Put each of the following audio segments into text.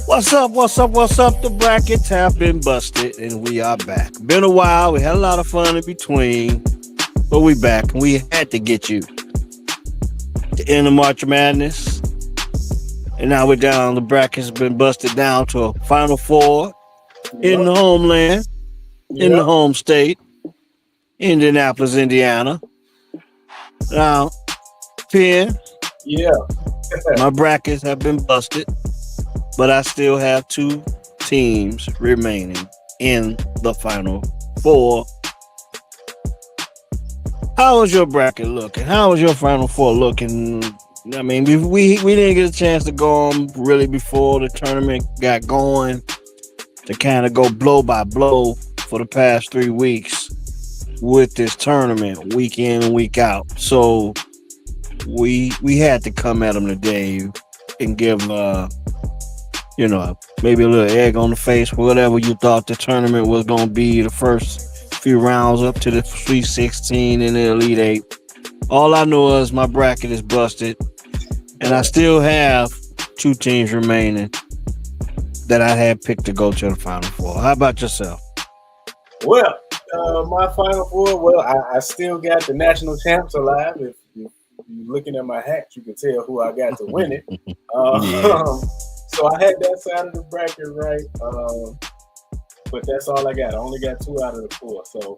What's up? What's up? What's up? The brackets have been busted and we are back. Been a while. We had a lot of fun in between, but we back and we had to get you to end of March Madness. And now we're down. The brackets have been busted down to a Final Four in Yep. the homeland, in the Yep. home state, Indianapolis, Indiana. Now, Penn, Yeah. my brackets have been busted, but I still have two teams remaining in the Final Four. How was your bracket looking? How was your Final Four looking? I mean, we didn't get a chance to go on really before the tournament got going to kind of go blow by blow for the past 3 weeks with this tournament, week in and week out. So we had to come at them today and give maybe a little egg on the face for whatever you thought the tournament was going to be the first few rounds up to the Sweet 16 and the Elite Eight. All I know is my bracket is busted, and I still have two teams remaining that I had picked to go to the Final Four. How about yourself? Well, my final four. Well, I still got the national champs alive. If you're looking at my hat, you can tell who I got to win it. Yeah. So I had that side of the bracket right. But that's all I got. I only got two out of the four. So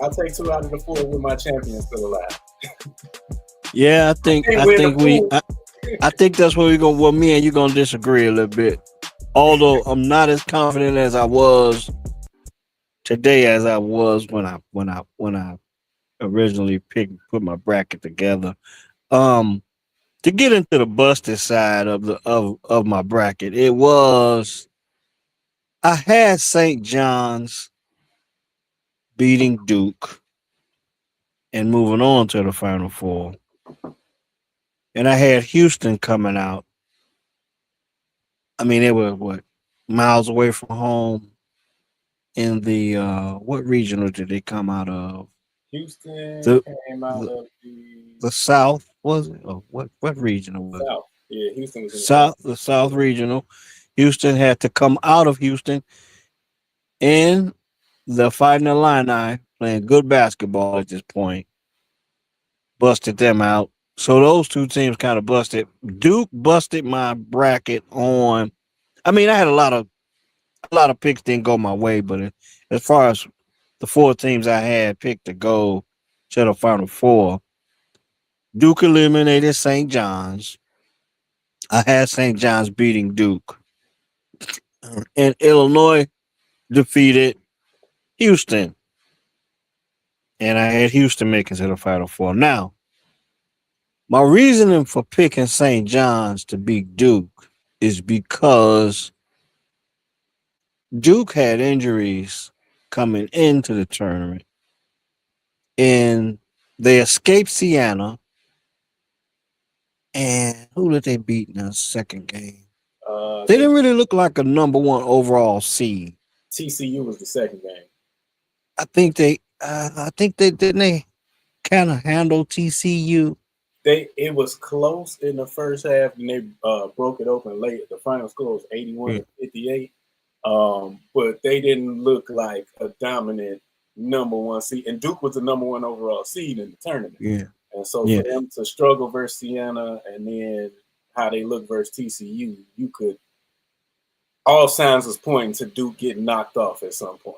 I'll take two out of the four with my champion still alive. Yeah, Can't win the pool. I think that's where we're gonna. Well, me and you gonna disagree a little bit. Although I'm not as confident as I was today as I was when I originally put my bracket together. Um, to get into the busted side of of my bracket, it was I had St. John's beating Duke and moving on to the Final Four, and I had Houston coming out. I mean, they were what miles away from home in the what regional did they come out of? Houston The came out the, of the the South was it? Or what regional was it? South. Yeah, Houston was in the South. South the South regional. Houston had to come out of Houston and the Fighting Illini playing good basketball at this point busted them out. So those two teams kind of busted. Duke busted my bracket on. I mean, I had a lot of picks didn't go my way, but as far as the four teams I had picked to go to the Final Four, Duke eliminated St. John's. I had St. John's beating Duke, and Illinois defeated Houston, and I had Houston making to the Final Four. Now, my reasoning for picking St. John's to beat Duke is because Duke had injuries coming into the tournament, and they escaped Siena. And who did they beat in the second game? They They didn't really look like a number one overall seed. TCU was the second game. I think they didn't they kind of handle TCU. It was close in the first half, and they broke it open late. The final score was 81 Yeah, to 58. But they didn't look like a dominant number one seed. And Duke was the number one overall seed in the tournament. yeah, And so yeah, for them to struggle versus Siena and then how they look versus TCU, you could all signs was pointing to Duke getting knocked off at some point.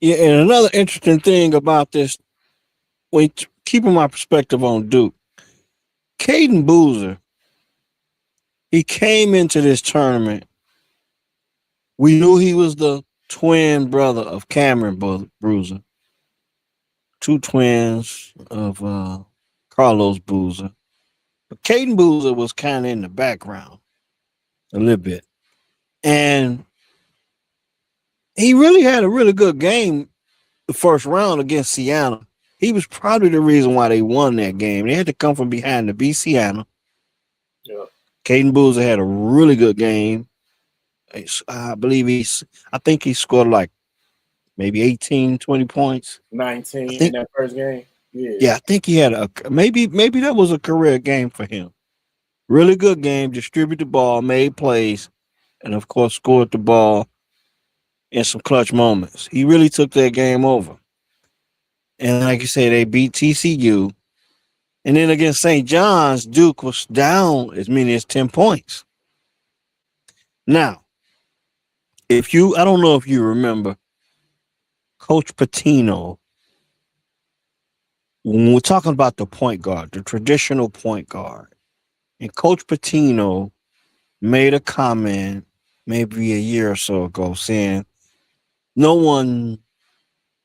yeah. And another interesting thing about this, when keeping my perspective on Duke, Caden Boozer, he came into this tournament. We knew he was the twin brother of Cameron Boozer, two twins of Carlos Boozer. But Caden Boozer was kind of in the background a little bit. And he really had a really good game the first round against Siena. He was probably the reason why they won that game. They had to come from behind to beat Siena. Yeah. Caden Boozer had a really good game. I believe I think he scored like maybe 18, 20 points. I 19 in think, that first game. Yeah. yeah, I think he had maybe that was a career game for him. Really good game. Distributed the ball, made plays, and of course scored the ball in some clutch moments. He really took that game over. And like you say, they beat TCU. And then against St. John's, Duke was down as many as 10 points. Now, I don't know if you remember Coach Patino, when we're talking about the point guard, the traditional point guard, and Coach Patino made a comment maybe a year or so ago saying no one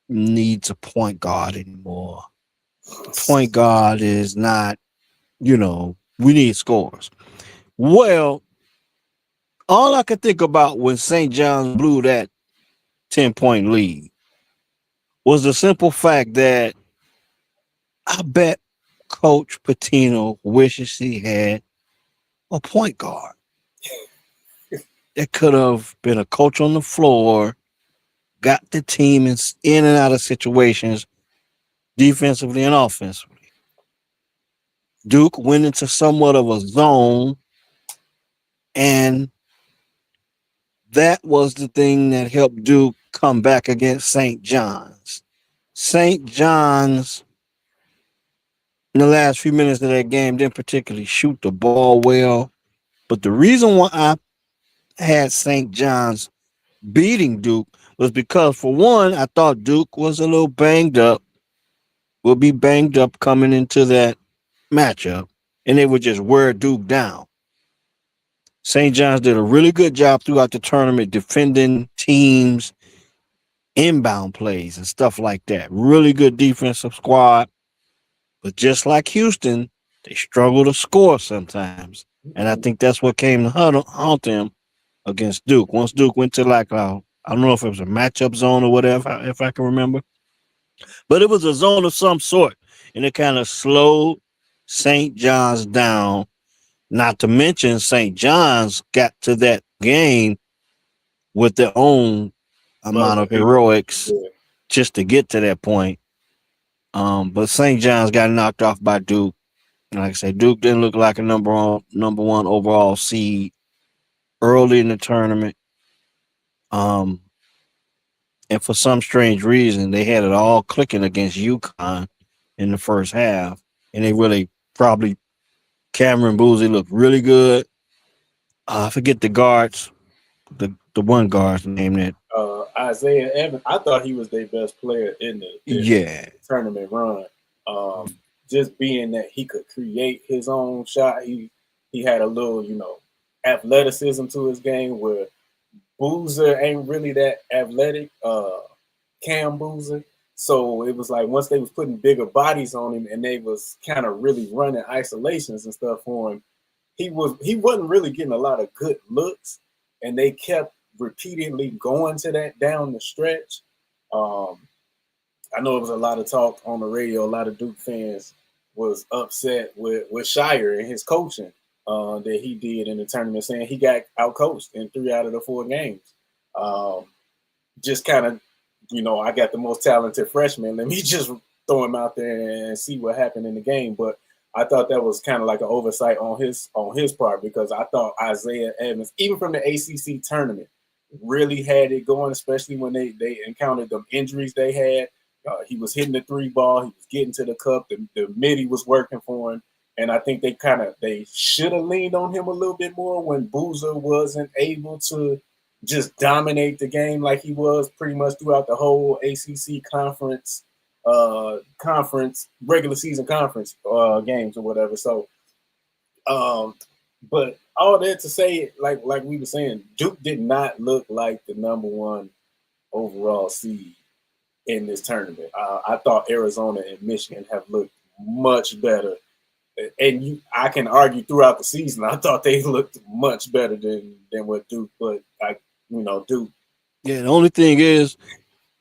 needs a point guard anymore. Point guard is not, we need scores. Well, all I could think about when St. John's blew that 10-point lead was the simple fact that I bet Coach Patino wishes he had a point guard. That could have been a coach on the floor, got the team in and out of situations defensively and offensively. Duke went into somewhat of a zone, and that was the thing that helped Duke come back against St. John's. St. John's, in the last few minutes of that game, didn't particularly shoot the ball well. But the reason why I had St. John's beating Duke was because, for one, I thought Duke was a little banged up, will be banged up coming into that matchup, and they would just wear Duke down. St. John's did a really good job throughout the tournament defending teams' inbound plays and stuff like that. Really good defensive squad. But just like Houston, they struggle to score sometimes. And I think that's what came to haunt them against Duke. Once Duke went to I don't know if it was a matchup zone or whatever, if I can remember. But it was a zone of some sort. And it kind of slowed St. John's down. Not to mention St. John's got to that game with their own amount of heroics just to get to that point. But St. John's got knocked off by Duke. Like I said, Duke didn't look like a number one overall seed early in the tournament. And for some strange reason, they had it all clicking against UConn in the first half. And they really probably, Cameron Boozy looked really good. I forget the guards, the one guard's name that. Isaiah Evans. I thought he was their best player in the tournament run. Just being that he could create his own shot. He had a little, athleticism to his game where Boozer ain't really that athletic, Cam Boozer. So it was like once they was putting bigger bodies on him and they was kind of really running isolations and stuff for him, he wasn't really getting a lot of good looks, and they kept repeatedly going to that down the stretch. I know it was a lot of talk on the radio. A lot of Duke fans was upset with Shire and his coaching that he did in the tournament, saying he got outcoached in 3 out of the 4 games. Just kind of, I got the most talented freshman. Let me just throw him out there and see what happened in the game. But I thought that was kind of like an oversight on his part, because I thought Isaiah Evans, even from the ACC tournament, really had it going, especially when they encountered them injuries they had. He was hitting the 3 ball. He was getting to the cup. The midi was working for him. And I think they should have leaned on him a little bit more when Boozer wasn't able to just dominate the game like he was pretty much throughout the whole ACC conference, regular season conference games or whatever. So, but all that to say, like we were saying, Duke did not look like the number 1 overall seed in this tournament. I thought Arizona and Michigan have looked much better. And I can argue throughout the season, I thought they looked much better than what Duke, but Duke. Yeah, the only thing is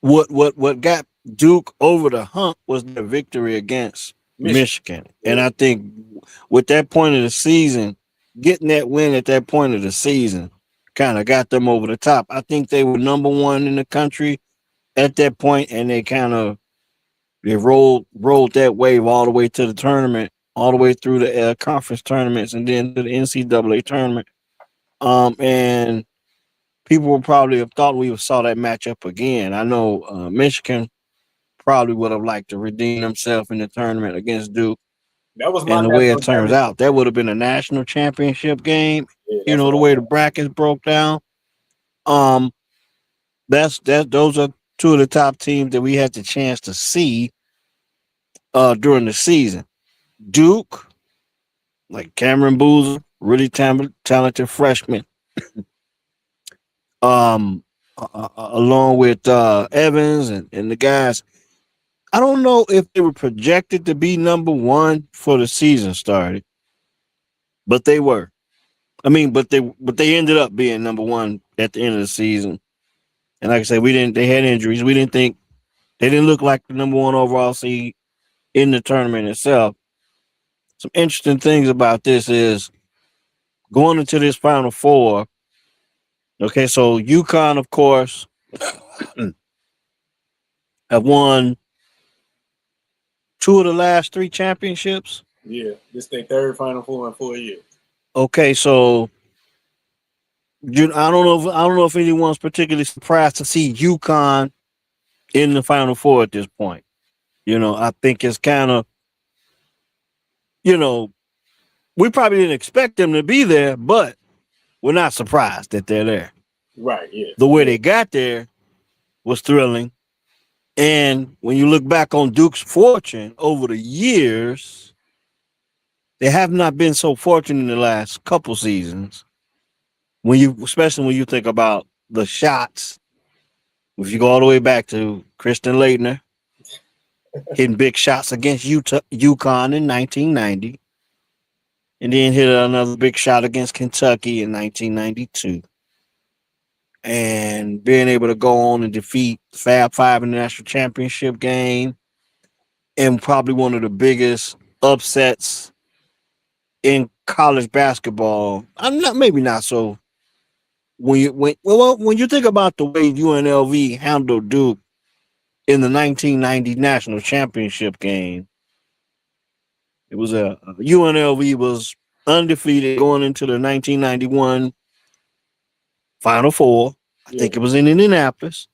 what got Duke over the hump was their victory against Michigan. And I think with that point of the season, getting that win at that point of the season kind of got them over the top. I think they were number 1 in the country at that point, and they rolled that wave all the way to the tournament. all the way through the conference tournaments and then to the NCAA tournament. And people would probably have thought we saw that matchup again. I know Michigan probably would have liked to redeem himself in the tournament against Duke. That was my and the way it turns out, that would have been a national championship game. Yeah, the way the brackets broke down. Those are two of the top teams that we had the chance to see during the season. Duke, like Cameron Boozer, really talented freshman. Along with Evans and the guys. I don't know if they were projected to be number one for the season started, but they were. I mean, but they ended up being number one at the end of the season. And like I said, they had injuries. We didn't think they didn't look like the number one overall seed in the tournament itself. Some interesting things about this is going into this Final Four. Okay, so UConn, of course, have won 2 of the last 3 championships. Yeah, this their third Final Four in 4 years. Okay, so I don't know if anyone's particularly surprised to see UConn in the Final Four at this point. I think it's kind of, we probably didn't expect them to be there, but we're not surprised that they're there. Right, yeah. The way they got there was thrilling. And when you look back on Duke's fortune over the years, they have not been so fortunate in the last couple seasons. Especially when you think about the shots. If you go all the way back to Christian Laettner hitting big shots against UConn in 1990, and then hit another big shot against Kentucky in 1992. And being able to go on and defeat Fab Five in the national championship game, and probably one of the biggest upsets in college basketball. Maybe not so. When you think about the way UNLV handled Duke in the 1990 national championship game, it was UNLV was undefeated going into the 1991 Final Four. I think it was in Indianapolis,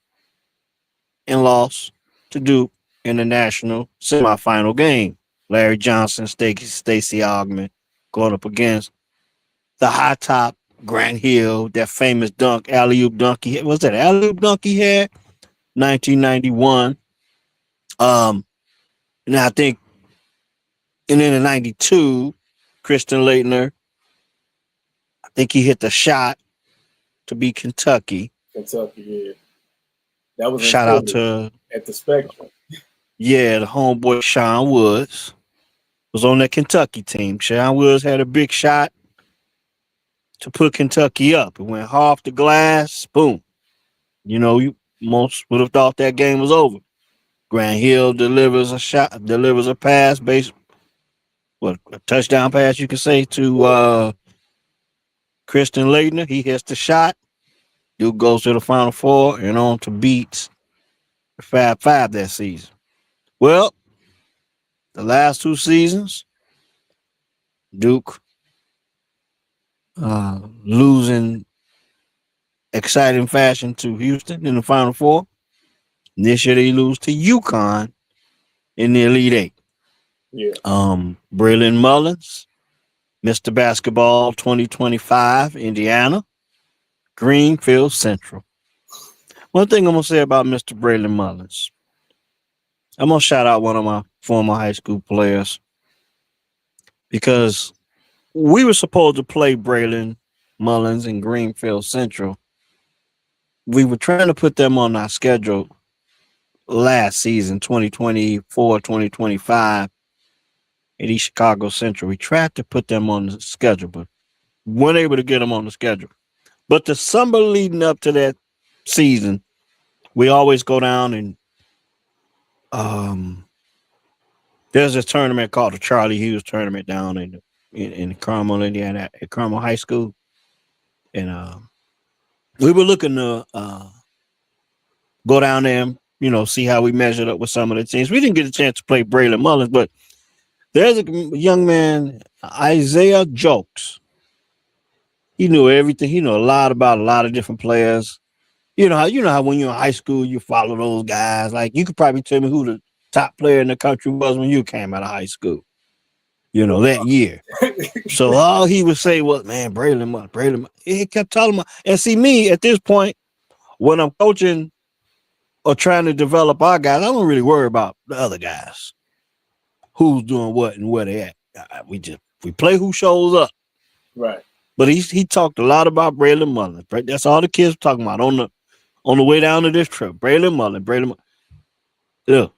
and lost to Duke in the national semifinal game. Larry Johnson, Stacey Augmon going up against the high top Grant Hill, that famous dunk, alley-oop dunk he had. Was that alley-oop dunk he had? 1991. And I think, and then in 92, Christian Laettner, I think he hit the shot to beat Kentucky. Yeah. That was shout out to at the Spectrum. Yeah, the homeboy Sean Woods was on that Kentucky team. Sean Woods had a big shot to put Kentucky up. It went off the glass, boom. You most would have thought that game was over. Grant Hill delivers a pass, a touchdown pass, you can say, to Christian Laettner. He hits the shot. Duke goes to the Final Four and on to beat the Fab Five that season. Well, the last 2 seasons, Duke losing exciting fashion to Houston in the Final Four. This year they lose to UConn in the Elite Eight. Yeah. Braylon Mullins, Mr. Basketball 2025, Indiana, Greenfield Central. One thing I'm going to say about Mr. Braylon Mullins, I'm going to shout out one of my former high school players, because we were supposed to play Braylon Mullins in Greenfield Central. We were trying to put them on our schedule last season, 2024, 2025, at East Chicago Central. We tried to put them on the schedule, but weren't able to get them on the schedule. But the summer leading up to that season, we always go down and there's a tournament called the Charlie Hughes tournament down in Carmel, Indiana, at Carmel High School. And we were looking to go down there and, see how we measured up with some of the teams. We didn't get a chance to play Braylon Mullins, but There's a young man, Isaiah Jokes. He knew everything. He knew a lot about a lot of different players. You know how when you're in high school you follow those guys. Like you could probably tell me who the top player in the country was when you came out of high school. That year. So all he would say was, "Man, Braylon Mullen, Braylon." Mullen." He kept telling me, and see me at this point when I'm coaching or trying to develop our guys, I don't really worry about the other guys, who's doing what and where they at. We play who shows up. Right. But he talked a lot about Braylon Mullen. That's all the kids were talking about on the way down to this trip. Braylon Mullen. Look,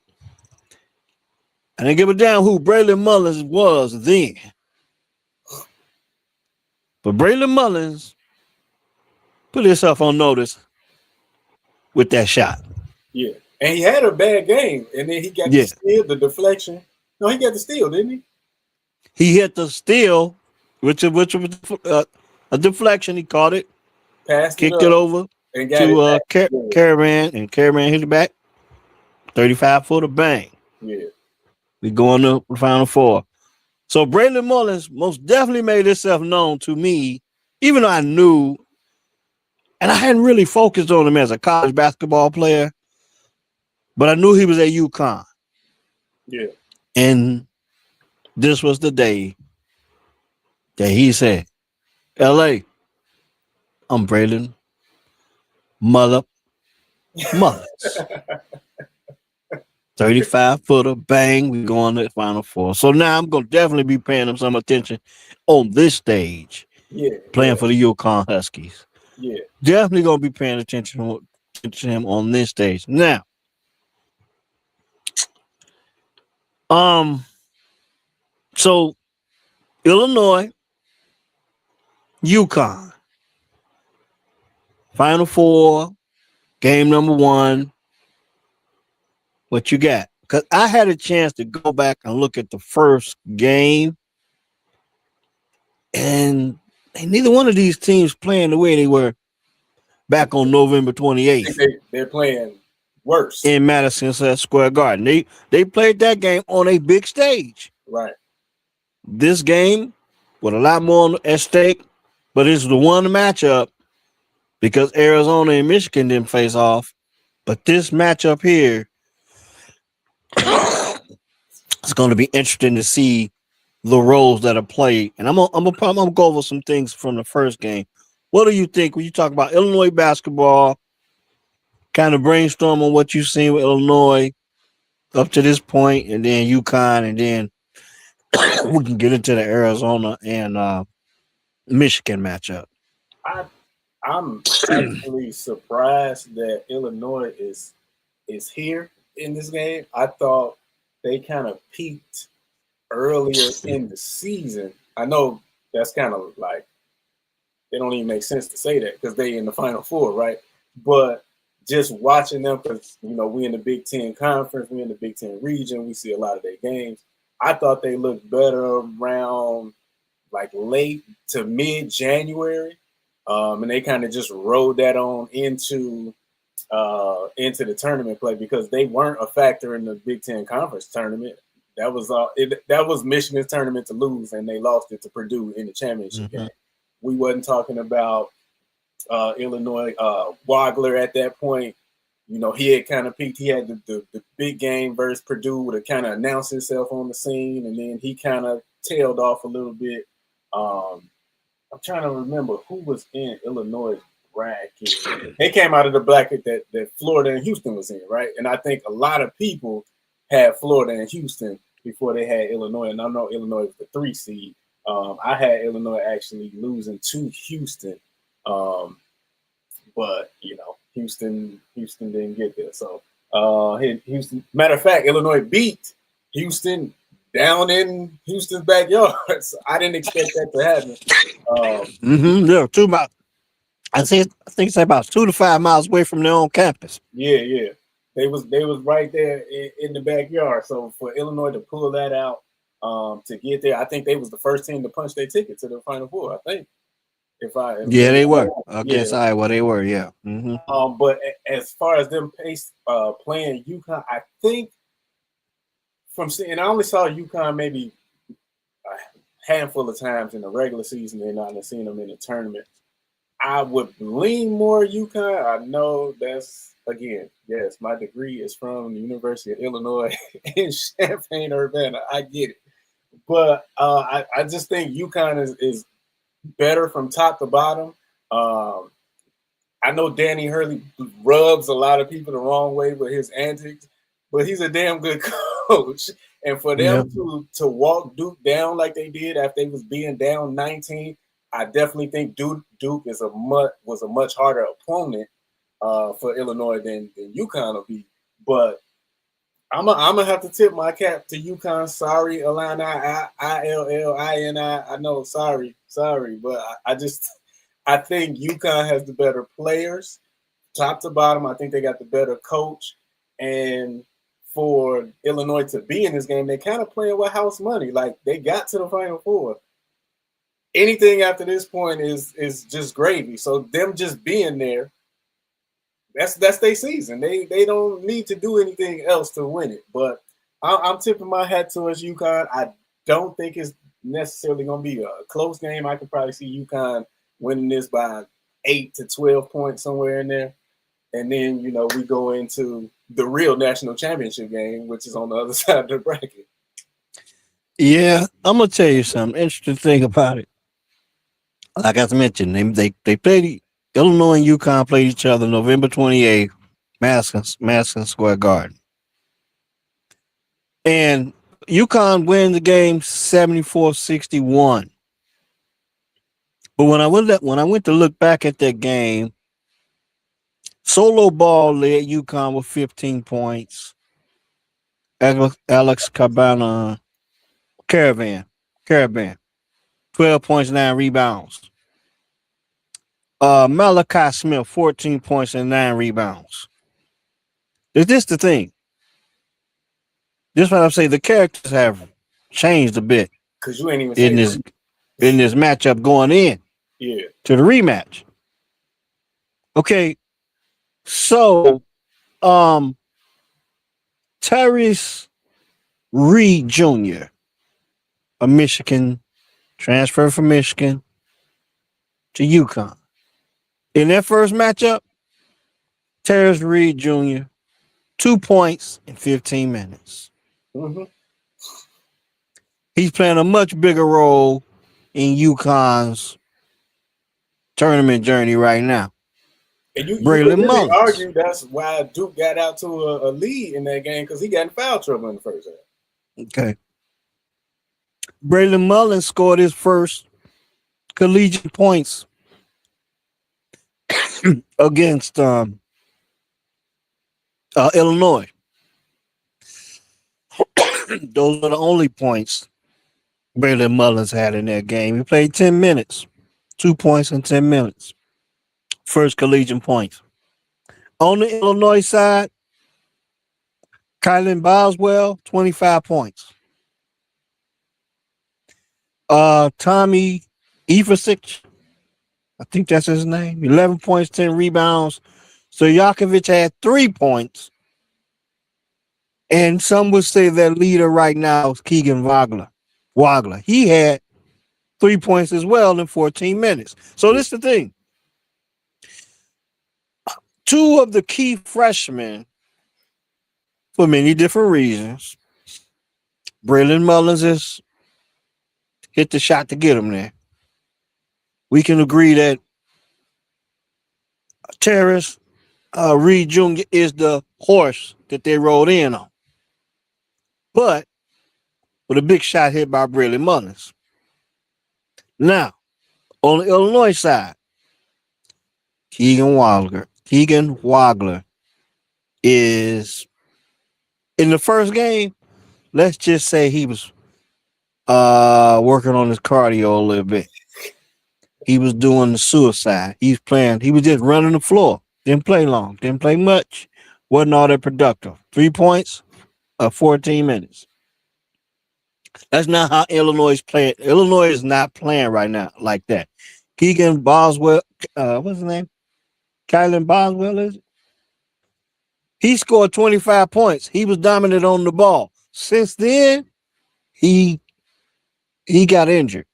I didn't give a damn who Braylon Mullins was then. But Braylon Mullins put himself on notice with that shot. Yeah. And he had a bad game. And then he got the steal, the deflection. No, he got the steal, didn't he? He hit the steal, which was a deflection. He caught it, kicked it over to Caravan, and Caravan hit it back. 35-footer bang. Yeah. We going to the Final Four. So Braylon Mullins most definitely made himself known to me, even though I knew, and I hadn't really focused on him as a college basketball player, but I knew he was at UConn. Yeah. And this was the day that he said, "LA, I'm Braylon Mullins." 35-footer, bang, we going to the Final Four. So now I'm going to definitely be paying him some attention on this stage. Yeah. Playing for the UConn Huskies. Yeah. Definitely going to be paying attention to him on this stage. Now, so Illinois, UConn, Final Four, game number 1. What you got? Because I had a chance to go back and look at the first game, and neither one of these teams playing the way they were back on November 28th. They're playing worse in Madison Square Garden. They played that game on a big stage. Right. This game with a lot more at stake, but it's the one matchup because Arizona and Michigan didn't face off. But this matchup here, it's going to be interesting to see the roles that are played. And I'm gonna go over some things from the first game. What do you think when you talk about Illinois basketball? Kind of brainstorm on what you've seen with Illinois up to this point, and then UConn, and then we can get into the Arizona and Michigan matchup. I'm actually surprised that Illinois is here in this game. I thought they kind of peaked earlier in the season. I know that's kind of like, it don't even make sense to say that because they in the Final Four, right? But just watching them, because we in the Big Ten Conference, we in the Big Ten region, we see a lot of their games. I thought they looked better around like late to mid-January, and they kind of just rode that on into the tournament play because they weren't a factor in the Big Ten Conference tournament. That was Michigan's tournament to lose, and they lost it to Purdue in the championship game. We wasn't talking about Illinois. Wagler at that point, he had kind of peaked. He had the big game versus Purdue to kind of announce himself on the scene, and then he kind of tailed off a little bit. I'm trying to remember who was in Illinois' bracket. They came out of the bracket that Florida and Houston was in, right? And I think a lot of people had Florida and Houston before they had Illinois, and I know Illinois was the 3 seed. I had Illinois actually losing to Houston, but Houston didn't get there. So Houston. Matter of fact, Illinois beat Houston down in Houston's backyard. So I didn't expect that to happen. Yeah, I think it's about 2 to 5 miles away from their own campus. Yeah. They was right there in the backyard. So for Illinois to pull that out, to get there, I think they was the first team to punch their ticket to the Final Four. I think. They were against Iowa. They were, yeah. Mm-hmm. But as far as them playing UConn, I think from seeing, I only saw UConn maybe handful of times in the regular season and I've seen them in the tournament. I would lean more UConn. I know that's, again, yes, my degree is from the University of Illinois in Champaign-Urbana. I get it. But I just think UConn is better from top to bottom. I know Danny Hurley rubs a lot of people the wrong way with his antics, but he's a damn good coach. And for them to walk Duke down like they did after they was being down 19, I definitely think Duke was a much harder opponent for Illinois than UConn will be. But I'm gonna have to tip my cap to UConn. Sorry, Illini, ILLINI. I know, sorry, but I think UConn has the better players, top to bottom. I think they got the better coach, and for Illinois to be in this game, they kind of playing with house money. Like, they got to the Final Four. Anything after this point is just gravy. So them just being there, that's their season. They don't need to do anything else to win it. But I'm tipping my hat towards UConn. I don't think it's necessarily going to be a close game. I could probably see UConn winning this by 8 to 12 points, somewhere in there. And then, we go into the real national championship game, which is on the other side of the bracket. Yeah, I'm going to tell you something interesting thing about it. Like I mentioned, they played, Illinois and UConn played each other November 28th, Madison Square Garden. And UConn wins the game 74-61. But when I went to look back at that game, Solo Ball led UConn with 15 points. Alex Caravan, 12 points, 9 rebounds. Malachi Smith, 14 points and 9 rebounds. Is this the thing? This is what I'm saying. The characters have changed a bit. Because you ain't even in this matchup going in. Yeah. To the rematch. Okay. So, Tyrese Reed Jr., a Michigan, transferred from Michigan to UConn. In that first matchup, Tyrese Reed Jr., 2 points in 15 minutes. Mm-hmm. He's playing a much bigger role in UConn's tournament journey right now. And you Braylon Mullins. argue that's why Duke got out to a lead in that game, because he got in foul trouble in the first half. Okay. Braylon Mullins scored his first collegiate points against Illinois. Those are the only points Braylon Mullins had in that game. He played 10 minutes, 2 points in 10 minutes. First collegiate points. On the Illinois side, Kylan Boswell, 25 points. Tommy Ivasic, I think that's his name, 11 points, 10 rebounds. So Stojakovic had 3 points. And some would say that leader right now is Keegan Wagler. He had 3 points as well in 14 minutes. So this is the thing. 2 of the key freshmen, for many different reasons, Braylon Mullins has hit the shot to get him there. We can agree that Tyrese Reed Jr. is the horse that they rode in on. But with a big shot hit by Braylon Mullins. Now, on the Illinois side, Keegan Wagler is, in the first game, let's just say he was working on his cardio a little bit. He was doing the suicide. He was just running the floor. Didn't play long. Didn't play much. Wasn't all that productive. 3 points, 14 minutes. That's not how Illinois is playing. Illinois is not playing right now like that. Keegan Boswell, what's his name? Kylan Boswell, is it? He scored 25 points. He was dominant on the ball. Since then, he he got injured,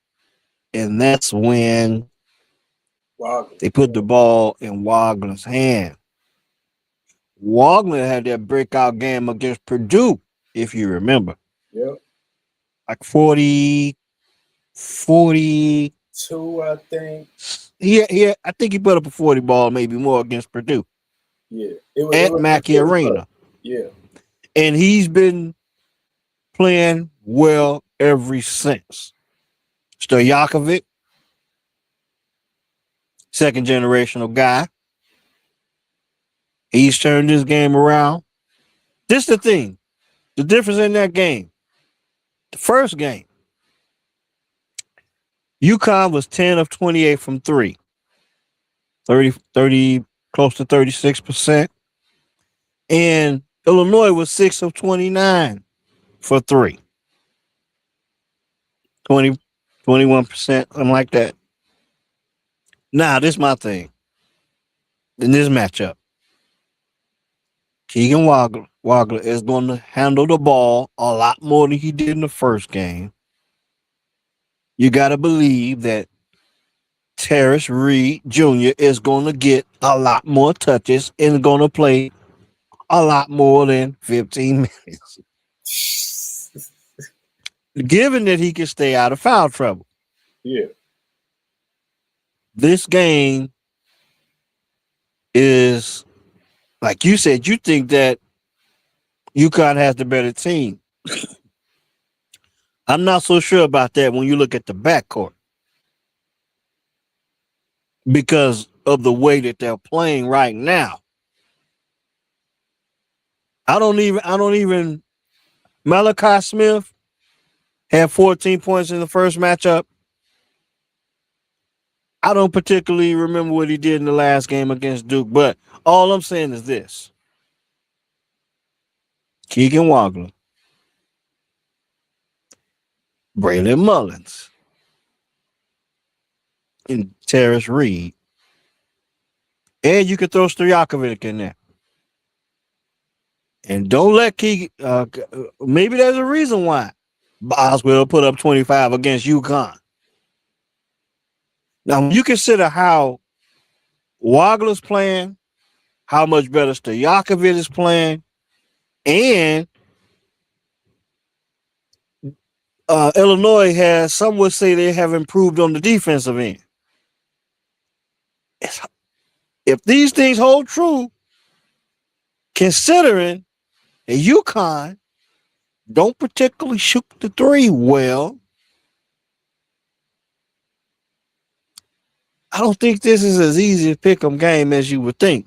and that's when they put the ball in Wagner's hand. Wagner had that breakout game against Purdue, if you remember. Yep. Like 42, I think. Yeah, I think he put up a 40 ball, maybe more against Purdue. Yeah. At Mackey Arena. Yeah. And he's been playing well ever since. Stojakovic, second generational guy. He's turned his game around. This is the thing. The difference in that game. The first game, UConn was 10 of 28 from 3. 30, close to 36%. And Illinois was 6 of 29 for 3. 21%, something like that. Now, this is my thing. In this matchup, Keegan Wagler is going to handle the ball a lot more than he did in the first game. You got to believe that Terrace Reed Jr. is going to get a lot more touches and going to play a lot more than 15 minutes. Given that he can stay out of foul trouble. Yeah. This game is, like you said, you think that UConn has the better team. I'm not so sure about that when you look at the backcourt. Because of the way that they're playing right now. I don't even Malachi Smith had 14 points in the first matchup. I don't particularly remember what he did in the last game against Duke, but all I'm saying is this. Keegan Wagler, Braylon Mullins, and Terrace Reed. And you could throw Stojakovic in there. And don't let Keegan, maybe there's a reason why Boswell put up 25 against UConn. Now, when you consider how Wagler's playing, how much better Stojakovic is playing, and Illinois has, some would say they have improved on the defensive end. If these things hold true, considering that UConn don't particularly shoot the three well, I don't think this is as easy a pick 'em game as you would think.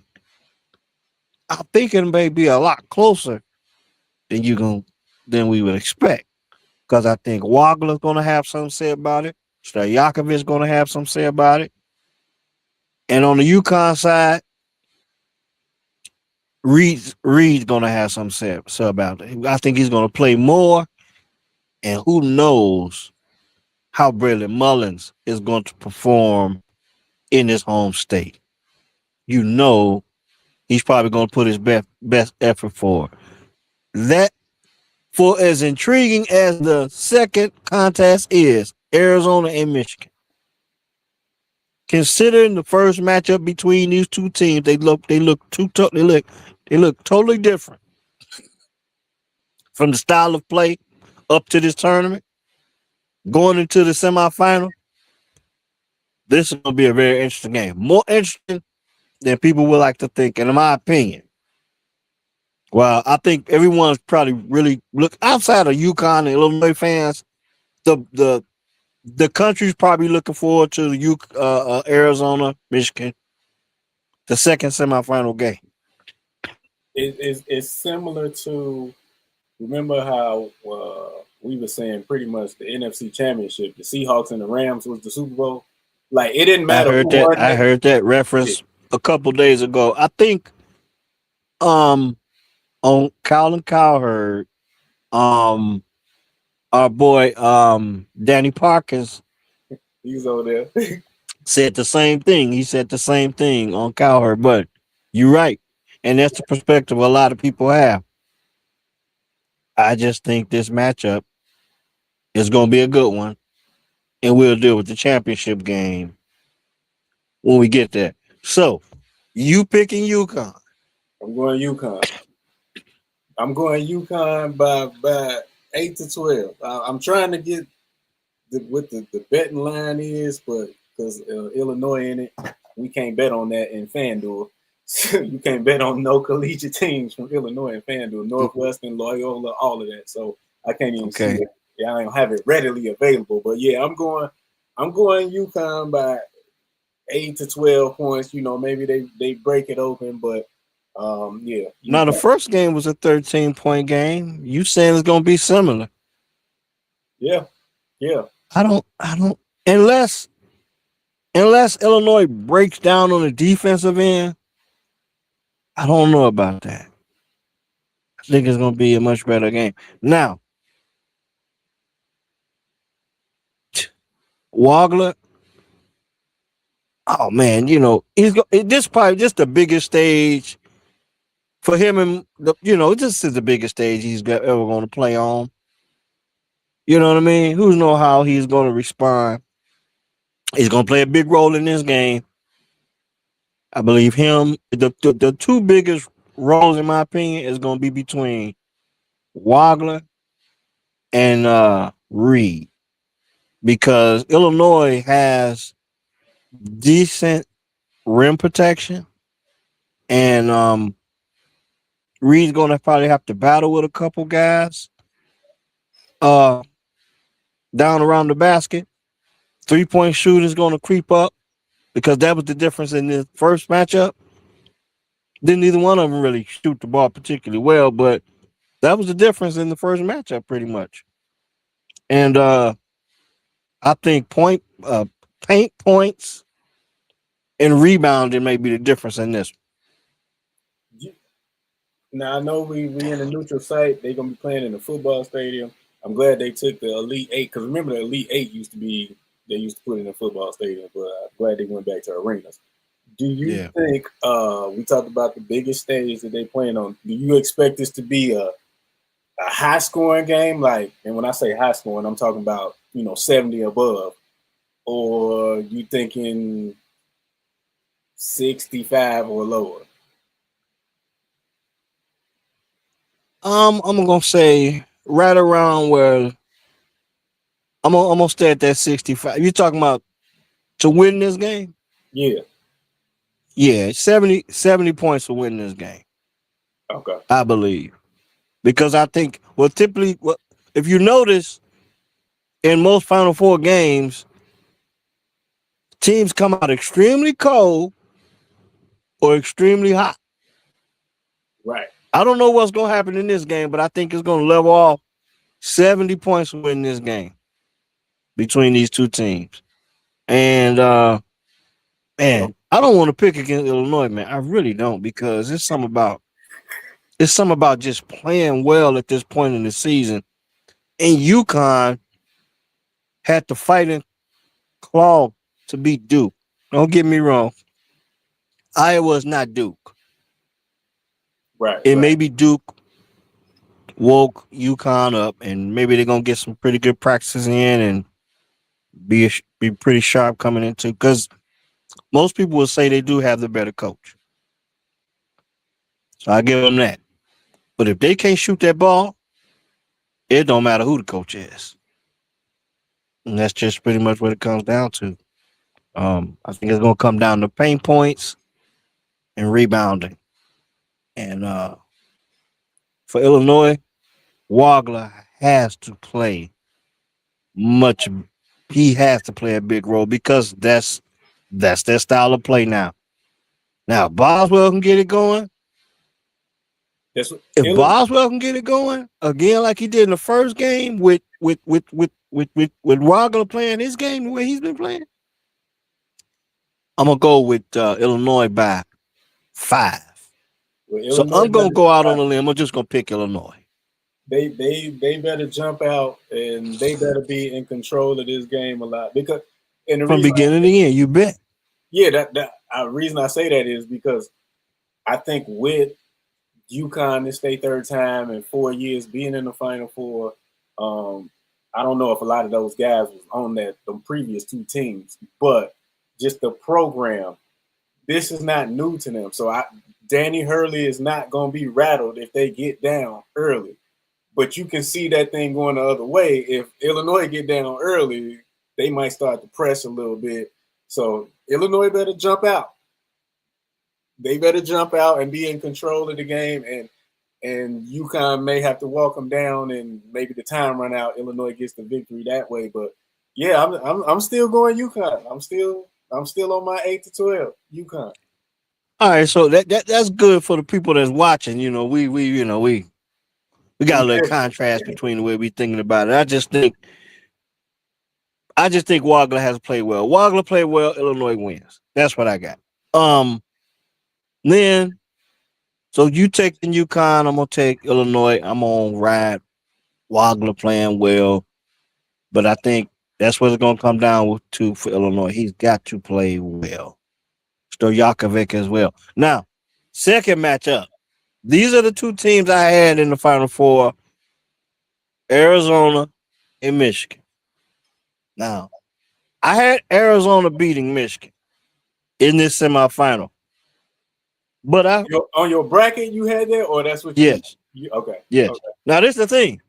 I think it may be a lot closer than we would expect. Because I think Wagler's going to have something to say about it. Stojakovic's going to have something to say about it. And on the UConn side, Reed's going to have something to say about it. I think he's going to play more. And who knows how Braylon Mullins is going to perform in his home state. You know, he's probably going to put his best effort forward. That, for as intriguing as the second contest is, Arizona and Michigan. Considering the first matchup between these two teams, they look totally different. From the style of play up to this tournament, going into the semifinal, this is going to be a very interesting game. More interesting than people would like to think, and in my opinion. Well, I think everyone's probably really look outside of UConn and Illinois fans. The country's probably looking forward to the Arizona, Michigan, the second semifinal game. It's similar to, remember how we were saying pretty much the NFC Championship, the Seahawks and the Rams was the Super Bowl. Like, it didn't matter. I heard that reference a couple days ago. I think on Colin Cowherd, our boy Danny Parkins, he's over there, said the same thing. He said the same thing on Cowherd, but you're right. And that's the perspective a lot of people have. I just think this matchup is going to be a good one. and we'll deal with the championship game when we get there. So, you picking UConn? I'm going UConn. I'm going UConn by 8-12. I'm trying to get what the betting line is, but because Illinois in it, we can't bet on that in FanDuel. You can't bet on no collegiate teams from Illinois and FanDuel, Northwestern, Loyola, all of that. So I can't even see it. Yeah, I don't have it readily available. But yeah, I'm going UConn by 8-12 points. You know, maybe they break it open, but yeah. Now the first game was a 13-point game. You saying it's gonna be similar? Yeah. I don't unless Illinois breaks down on the defensive end. I don't know about that. I think it's gonna be a much better game. Now, Wagler. Oh man, you know this probably just the biggest stage for him, and this is the biggest stage he's ever going to play on. You know what I mean? Who knows how he's going to respond? He's going to play a big role in this game. I believe him. The two biggest roles, in my opinion, is going to be between Wagler and Reed, because Illinois has decent rim protection, and Reed's going to probably have to battle with a couple guys down around the basket. 3-point shooting is going to creep up, because that was the difference in the first matchup. Didn't either one of them really shoot the ball particularly well, but that was the difference in the first matchup pretty much. And I think paint points and rebounding may be the difference in this. Now I know we in a neutral site. They're gonna be playing in the football stadium. I'm glad they took the Elite Eight, because remember the Elite Eight used to put it in a football stadium, but I'm glad they went back to arenas. Do you think we talked about the biggest stage that they playing on? Do you expect this to be a high scoring game? Like, and when I say high scoring, I'm talking about 70 above, or you thinking 65 or lower? I'm gonna say right around where I'm gonna stay at that 65. You talking about to win this game? Yeah. Yeah, 70 points to win this game. Okay. I believe. Because I think, typically, if you notice, in most Final Four games, teams come out extremely cold or extremely hot. Right. I don't know what's going to happen in this game, but I think it's going to level off. 70 points to win this game between these two teams. And, man, I don't want to pick against Illinois, man. I really don't, because it's something about just playing well at this point in the season. And UConn had to fight and claw to beat Duke. Don't get me wrong. Iowa's not Duke. Right. Maybe Duke woke UConn up, and maybe they're gonna get some pretty good practices in and be pretty sharp coming into. Because most people will say they do have the better coach, so I give them that. But if they can't shoot that ball, it don't matter who the coach is, and that's just pretty much what it comes down to. I think it's gonna come down to paint points and rebounding, and for Illinois, Wagler has to play much. He has to play a big role, because that's their style of play now. Now, Boswell can get it going. If Boswell can get it going again, like he did in the first game with Wagler playing his game the way he's been playing, I'm gonna go with Illinois by 5. So I'm gonna go out on a limb. I'm just gonna pick Illinois. They better jump out, and they better be in control of this game a lot, because from beginning to end, you bet. Yeah, that reason I say that is because I think with UConn this their third time in 4 years being in the Final Four, I don't know if a lot of those guys was on the previous two teams, but just the program, this is not new to them. So Danny Hurley is not going to be rattled if they get down early. But you can see that thing going the other way. If Illinois get down early, they might start to press a little bit. So Illinois better jump out. They better jump out and be in control of the game. And UConn may have to walk them down, and maybe the time run out. Illinois gets the victory that way. But yeah, I'm still going UConn. I'm still on my 8-12 UConn. All right, so that's good for the people that's watching. You know, we got a little contrast between the way we thinking about it. I just think Wagler has to play well. Wagler play well, Illinois wins. That's what I got. Then, so you taking UConn, I'm gonna take Illinois. I'm gonna ride Wagler playing well, but I think that's what it's gonna come down to for Illinois. He's got to play well. Stojakovic as well. Now, second matchup. These are the two teams I had in the Final Four: Arizona and Michigan. Now, I had Arizona beating Michigan in this semifinal. But on your bracket you had that, or that's what yes. Okay. Yes. Okay. Now this is the thing.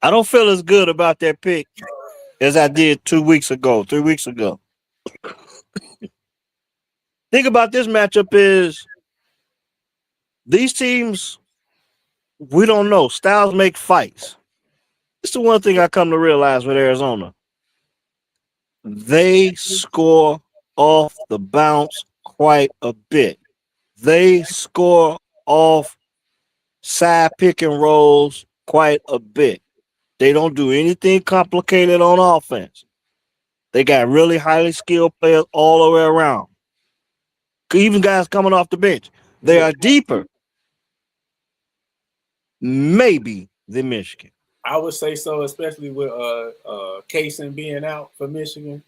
I don't feel as good about that pick as I did 3 weeks ago. Think about this matchup is these teams, we don't know. Styles make fights. It's the one thing I come to realize with Arizona. They score off the bounce quite a bit. They score off side pick and rolls quite a bit. They don't do anything complicated on offense. They got really highly skilled players all the way around. Even guys coming off the bench. They are deeper, maybe, than Michigan. I would say so, especially with Kaysen being out for Michigan.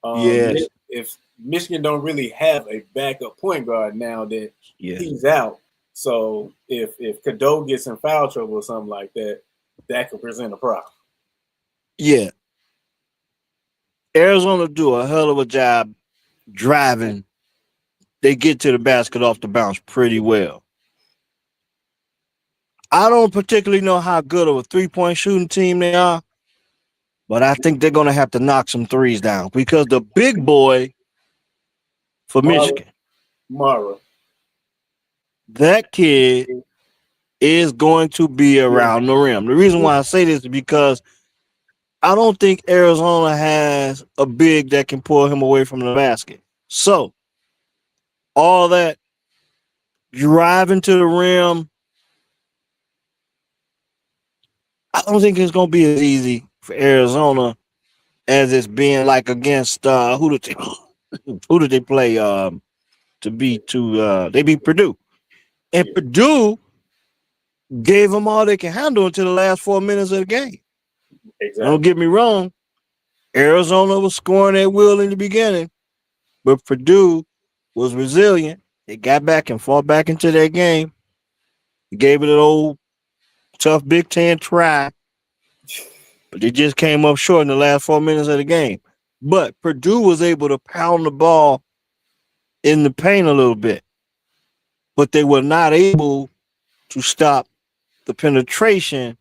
Yes. If Michigan don't really have a backup point guard now that he's out, so if Cadeau gets in foul trouble or something like that, that could present a problem. Yeah. Arizona do a hell of a job driving. They get to the basket off the bounce pretty well. I don't particularly know how good of a three-point shooting team they are, but I think they're going to have to knock some threes down because the big boy for Michigan, Mara, that kid is going to be around the rim. The reason why I say this is because I don't think Arizona has a big that can pull him away from the basket. So, all that driving to the rim, I don't think it's going to be as easy for Arizona as it's being like against who did they play they beat Purdue. And Purdue gave them all they can handle until the last 4 minutes of the game. Exactly. Don't get me wrong. Arizona was scoring at will in the beginning, but Purdue was resilient. They got back and fought back into their game. They gave it an old tough Big Ten try, but they just came up short in the last 4 minutes of the game. But Purdue was able to pound the ball in the paint a little bit, but they were not able to stop the penetration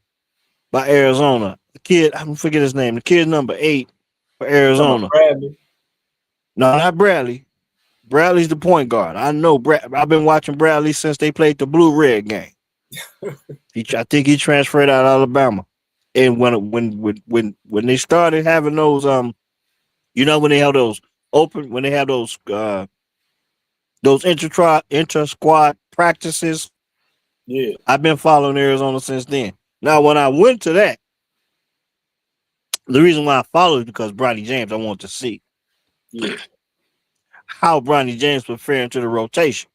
by Arizona. The kid, I don't forget his name. The kid number 8 for Arizona. Bradley. No, not Bradley. Bradley's the point guard. I know I've been watching Bradley since they played the Blue-Red game. I think he transferred out of Alabama. And when they started having those when they have those open, when they have those inter-squad practices, yeah, I've been following Arizona since then. Now, when I went to that, the reason why I followed is because Bronny James, I wanted to see how Bronny James would fare into the rotation.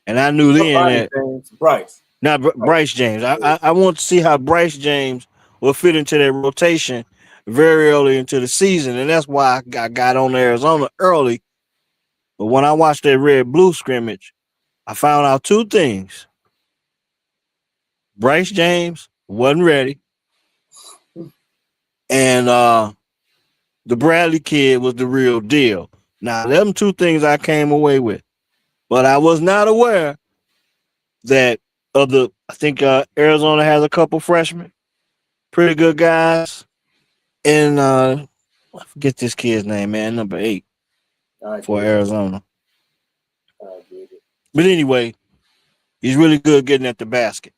And I knew then that Bryce. Not Bryce James. I want to see how Bryce James will fit into that rotation very early into the season. And that's why I got on Arizona early. But when I watched that red-blue scrimmage, I found out 2 things. Bryce James wasn't ready. and the Bradley kid was the real deal. Now, them two things I came away with, but I was not aware that I think Arizona has a couple freshmen, pretty good guys, and I forget this kid's name, man, number 8 for Arizona. But anyway, he's really good getting at the basket.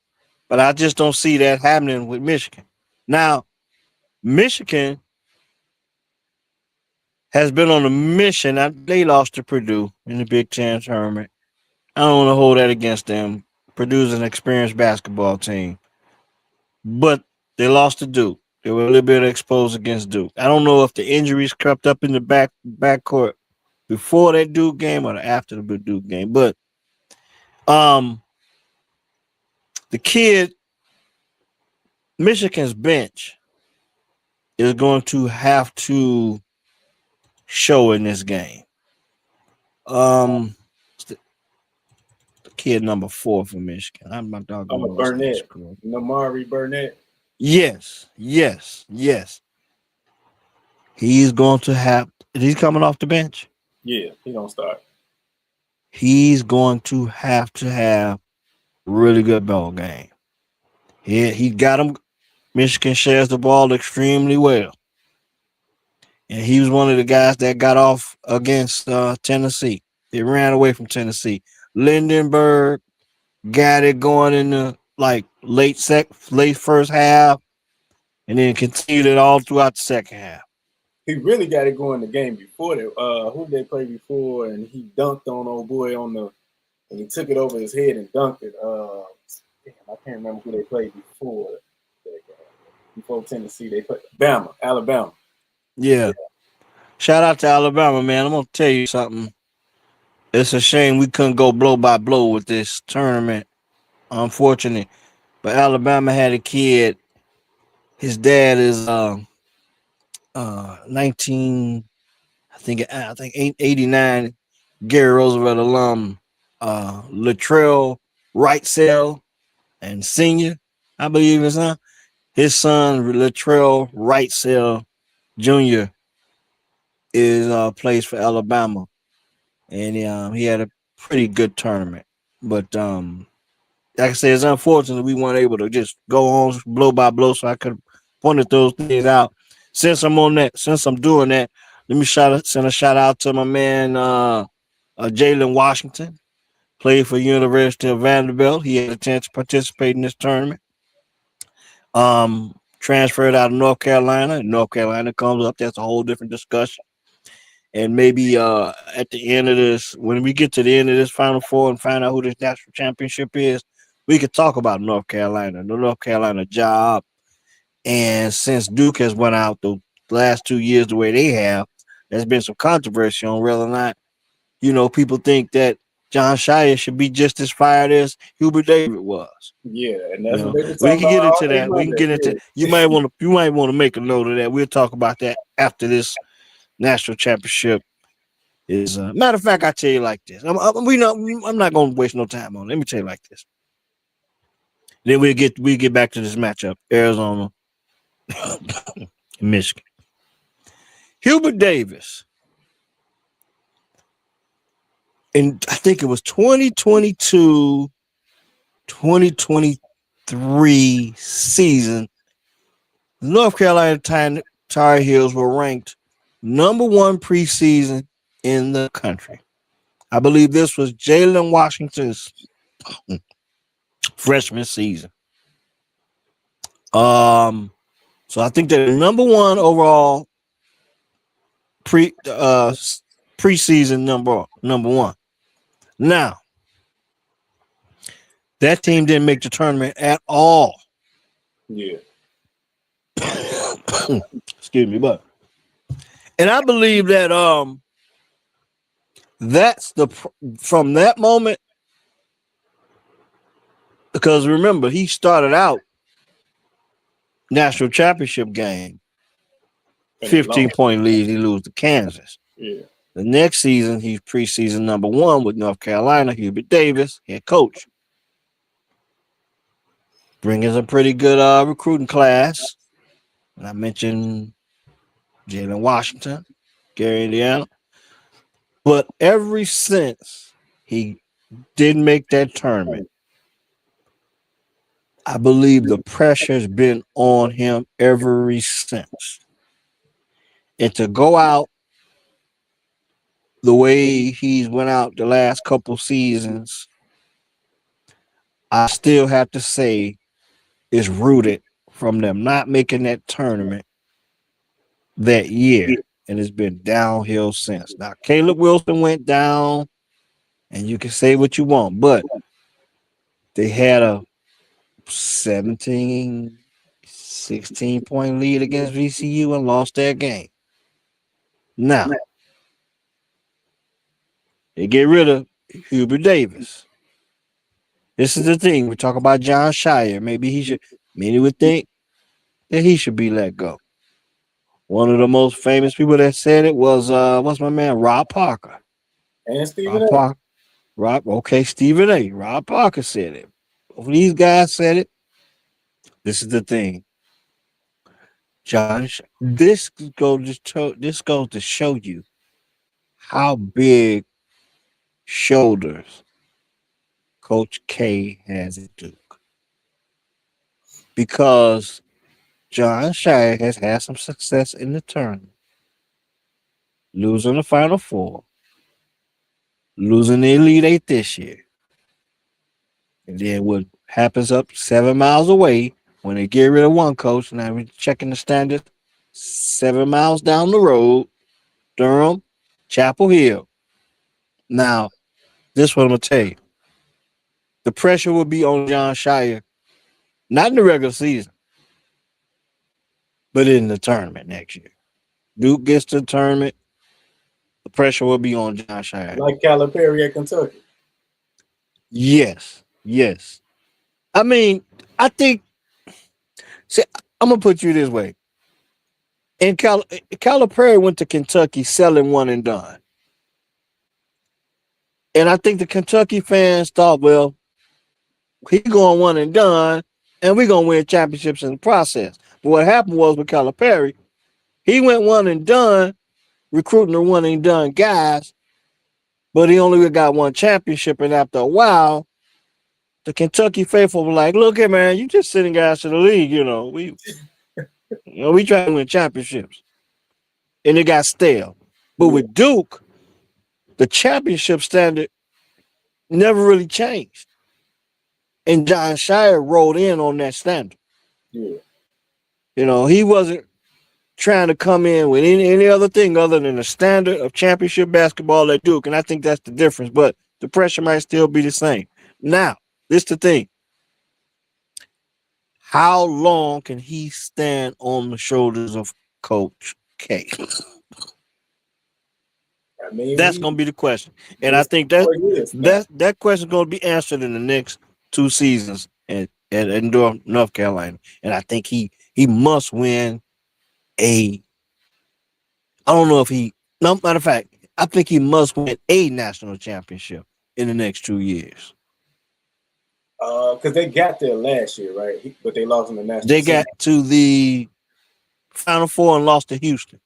But I just don't see that happening with Michigan. Now, Michigan has been on a mission. They lost to Purdue in the Big Ten tournament. I don't want to hold that against them. Purdue's an experienced basketball team. But they lost to Duke. They were a little bit exposed against Duke. I don't know if the injuries crept up in the backcourt before that Duke game or after the Duke game. But the kid, Michigan's bench, is going to have to show in this game. The kid number 4 for Michigan. I'm not doggone Burnett. Namari Burnett. Yes. He's going to have. He's coming off the bench. Yeah, he don't start. He's going to have really good ball game. He got him. Michigan shares the ball extremely well. And he was one of the guys that got off against Tennessee. They ran away from Tennessee. Lindenberg got it going in the late first half, and then continued it all throughout the second half. He really got it going the game before that. Who did they play before? And he dunked on old boy and he took it over his head and dunked it. I can't remember who they played before. Before Tennessee, they played Alabama. Yeah. Shout out to Alabama, man. I'm gonna tell you something. It's a shame we couldn't go blow by blow with this tournament. Unfortunate. But Alabama had a kid. His dad is 89 Gary Roosevelt alum, Latrell Wrightsell and Sr., I believe his son. His son, Latrell Wrightsell Jr., is plays for Alabama. And he had a pretty good tournament. But like I said, it's unfortunate we weren't able to just go on blow by blow, so I could have pointed those things out. Since I'm doing that, let me send a shout out to my man Jalen Washington. Played for University of Vanderbilt. He had a chance to participate in this tournament. Transferred out of North Carolina. North Carolina comes up. That's a whole different discussion. And maybe at the end of this, when we get to the end of this Final Four and find out who this national championship is, we could talk about North Carolina, the North Carolina job. And since Duke has went out the last 2 years the way they have, there's been some controversy on whether or not, people think that John Shire should be just as fired as Hubert Davis was. Yeah, and that's what we can get into that. We can get into. You might want to make a note of that. We'll talk about that after this national championship is. Matter of fact, I tell you like this. I'm not going to waste no time on it. Let me tell you like this. Then we get back to this matchup: Arizona, Michigan. Hubert Davis. And I think it was 2022, 2023 season, North Carolina Tar Heels were ranked number 1 preseason in the country. I believe this was Jalen Washington's freshman season. So I think they're number 1 overall preseason number 1. Now, that team didn't make the tournament at all. Yeah. Excuse me, and I believe that that's from that moment, because remember, he started out national championship game, 15-point lead, he loses to Kansas. Yeah. The next season, he's preseason number 1 with North Carolina. Hubert Davis, head coach. Bringing a pretty good recruiting class. And I mentioned Jalen Washington, Gary Indiana. But ever since he didn't make that tournament, I believe the pressure's been on him ever since. And to go out the way he's went out the last couple seasons, I still have to say is rooted from them not making that tournament that year. And it's been downhill since. Now, Caleb Wilson went down, and you can say what you want, but they had a 17, 16-point lead against VCU and lost that game. Now, they get rid of Hubert Davis. This is the thing. We talk about Jon Scheyer. Many would think that he should be let go. One of the most famous people that said it was what's my man, Rob Parker. And Stephen A. Stephen A. Rob Parker said it. Both of these guys said it. This is the thing. Josh, this goes to show you how big shoulders Coach K has at Duke. Because Jon Scheyer has had some success in the tournament. Losing the Final Four. Losing the Elite Eight this year. And then what happens up 7 miles away when they get rid of one coach, now we're checking the standards, 7 miles down the road, Durham, Chapel Hill. Now, this is what I'm going to tell you. The pressure will be on Jon Scheyer, not in the regular season, but in the tournament next year. Duke gets to the tournament, the pressure will be on Jon Scheyer. Like Calipari at Kentucky. Yes. I mean, I think, I'm going to put you this way. And Calipari went to Kentucky selling one and done. And I think the Kentucky fans thought, well, he going one and done, and we're going to win championships in the process. But what happened was with Calipari, he went one and done, recruiting the one and done guys, but he only got one championship. And after a while, the Kentucky faithful were like, look here, man, you just sending guys to the league, we try to win championships. And it got stale. But with Duke, the championship standard never really changed. And Jon Scheyer rolled in on that standard. Yeah. He wasn't trying to come in with any other thing other than the standard of championship basketball at Duke. And I think that's the difference. But the pressure might still be the same. Now, this is the thing. How long can he stand on the shoulders of Coach K? I mean, that's going to be the question. And I think that question is going to be answered in the next 2 seasons in North Carolina. And I think he must win I don't know if matter of fact, I think he must win a national championship in the next 2 years. Because they got there last year, right? But they lost in the national. They got to the Final Four and lost to Houston.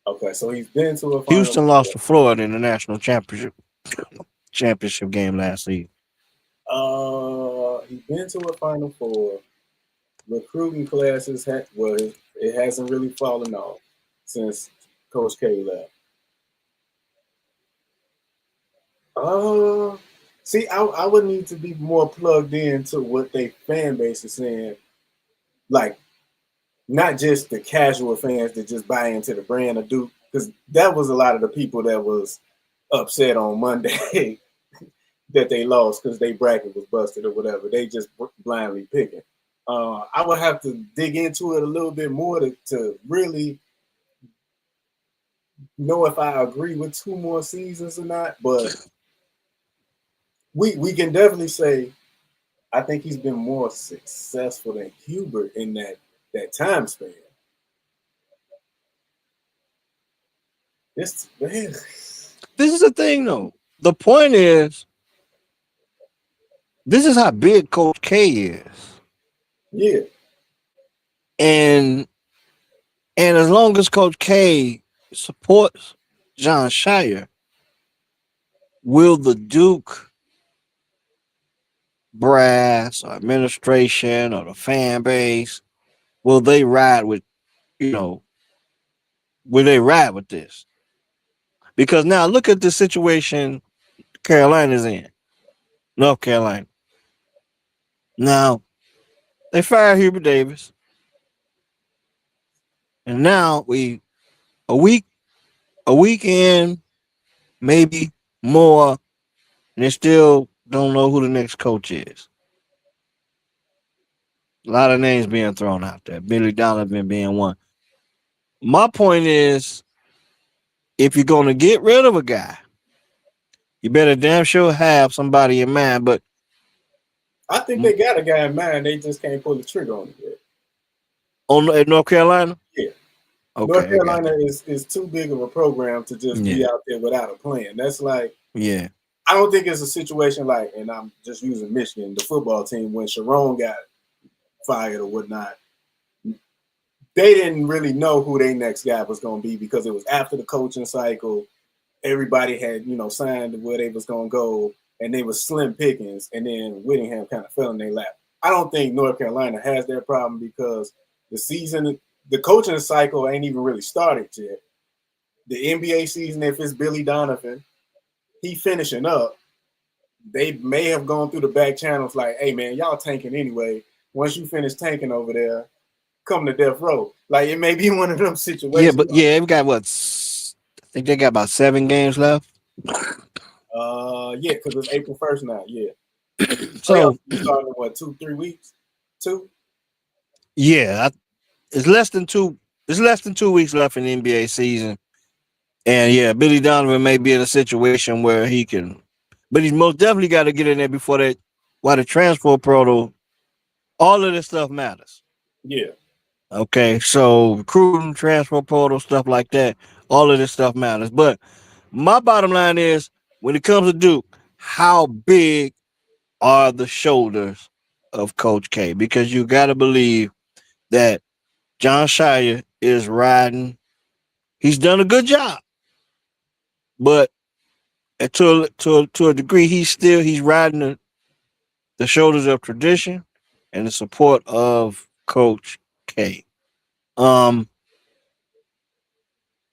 Okay, so he's been to a Houston lost to Florida in the national championship game last season. He's been to a Final Four. Recruiting classes it hasn't really fallen off since Coach K left. See, I would need to be more plugged into what they fan base is saying, like not just the casual fans that just buy into the brand of Duke, because that was a lot of the people that was upset on Monday that they lost because their bracket was busted or whatever. They just blindly picking. I would have to dig into it a little bit more to really know if I agree with 2 more seasons or not. But we can definitely say I think he's been more successful than Hubert in that time span. This is the thing, though. The point is, this is how big Coach K is. Yeah. And And as long as Coach K supports Jon Scheyer, will the Duke brass or administration or the fan base, will they ride with, will they ride with this? Because now look at the situation Carolina's in, North Carolina. Now, they fired Hubert Davis. And now a week in, maybe more, and they still don't know who the next coach is. A lot of names being thrown out there. Billy Donovan being one. My point is, if you're going to get rid of a guy, you better damn sure have somebody in mind. But I think they got a guy in mind. They just can't pull the trigger on it yet. At North Carolina? Yeah. Okay, North Carolina is too big of a program to just be out there without a plan. That's like, yeah. I don't think it's a situation like, and I'm just using Michigan, the football team, when Sharon got fired or whatnot. They didn't really know who their next guy was going to be because it was after the coaching cycle. Everybody had, signed where they was going to go, and they were slim pickings, and then Whittingham kind of fell in their lap. I don't think North Carolina has that problem because the coaching cycle ain't even really started yet. The NBA season, if it's Billy Donovan, he finishing up, they may have gone through the back channels like, hey, man, y'all tanking anyway. Once you finish tanking over there, come to death row. Like, it may be one of them situations. Yeah, but they've got I think they got about 7 games left. Yeah, because it's April 1st now. Yeah. So starting in what, 2-3 weeks? 2? Yeah, it's less than 2. There's less than 2 weeks left in the NBA season, and yeah, Billy Donovan may be in a situation where he can, but he's most definitely got to get in there before that. While the transfer portal, all of this stuff matters. Yeah. Okay, so recruiting, transfer portal, stuff like that, all of this stuff matters. But my bottom line is, when it comes to Duke, how big are the shoulders of Coach K? Because you got to believe that Jon Scheyer is riding. He's done a good job, but to a degree, he's riding the shoulders of tradition and the support of Coach K.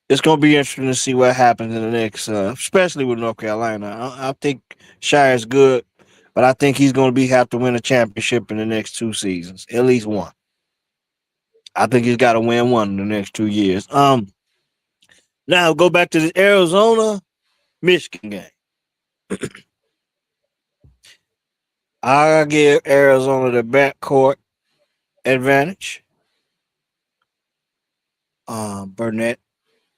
It's going to be interesting to see what happens in the next, especially with North Carolina. I think Shire's good, but I think he's going to have to win a championship in the next 2 seasons, at least one. I think he's got to win one in the next 2 years. Now go back to the Arizona Michigan game. I give Arizona the backcourt advantage. Burnett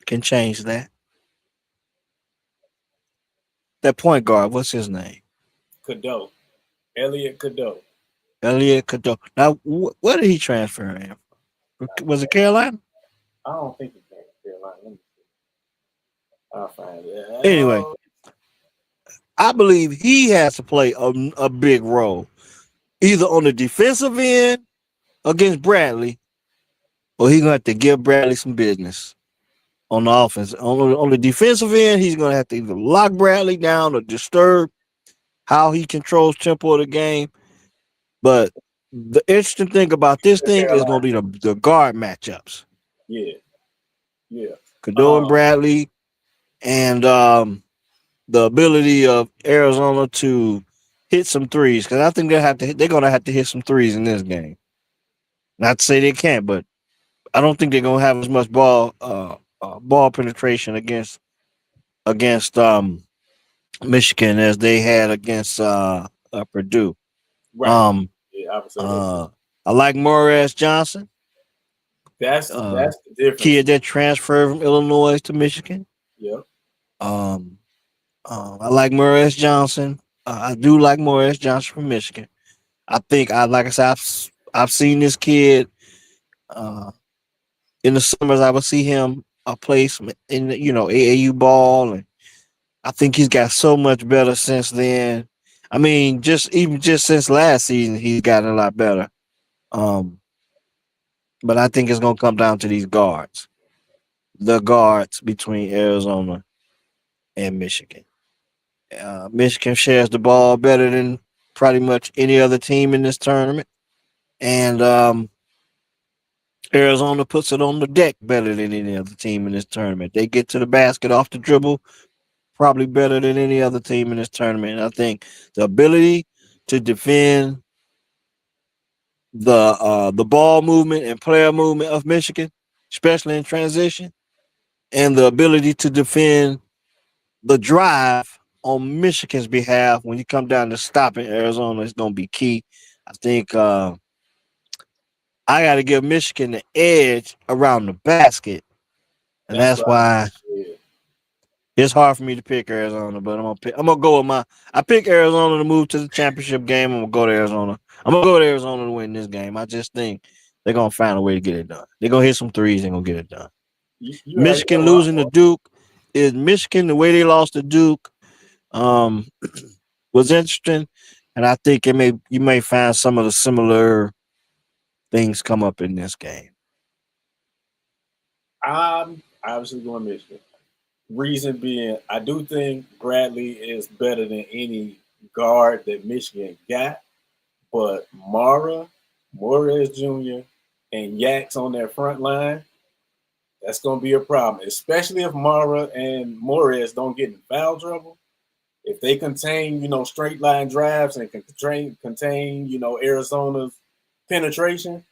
can change that. That point guard, what's his name? Cadeau. Elliot Cadeau. Now, where did he transfer in? Was it Carolina? I don't think he came to Carolina. Let me see. I'll find it. Anyway, I believe he has to play a big role, either on the defensive end against Bradley, or he's going to have to give Bradley some business on the offense. On the defensive end, he's going to have to either lock Bradley down or disturb how he controls tempo of the game. But the interesting thing about this thing is going to be the guard matchups. Yeah. Cadeau and Bradley, and the ability of Arizona to hit some threes, because I think they're going to have to hit some threes in this game. Not to say they can't, but I don't think they're going to have as much ball penetration against Michigan as they had against Purdue. Right. I like Morris Johnson. That's the difference. Kid that transferred from Illinois to Michigan. Yep. I like Morris Johnson. I do like Morris Johnson from Michigan. I think like I said, I've seen this kid in the summers. I would see him play some in AAU ball, and I think he's got so much better since then. I mean, just since last season, he's gotten a lot better. But I think it's going to come down to these guards, the guards between Arizona and Michigan. Michigan shares the ball better than pretty much any other team in this tournament. And Arizona puts it on the deck better than any other team in this tournament. They get to the basket off the dribble probably better than any other team in this tournament. And I think the ability to defend the ball movement and player movement of Michigan, especially in transition, and the ability to defend the drive on Michigan's behalf when you come down to stopping Arizona is going to be key. I think I got to give Michigan the edge around the basket, and That's that's what I why said. it's hard for me to pick Arizona. But I'm gonna go with I pick Arizona to move to the championship game. I'm gonna go to Arizona. I'm gonna go to Arizona to win this game. I just think they're gonna find a way to get it done. They're gonna hit some threes and gonna get it done. You already Michigan know where I'm losing to going. Duke is Michigan the way they lost to Duke. Um, was interesting, and I think you may find some of the similar things come up in this game. I'm obviously going Michigan. Reason being, I do think Bradley is better than any guard that Michigan got, but Morris Jr., and Yaks on their front line, that's going to be a problem, especially if Mara and Morris don't get in foul trouble. If they contain, straight line drives and can contain, Arizona's penetration,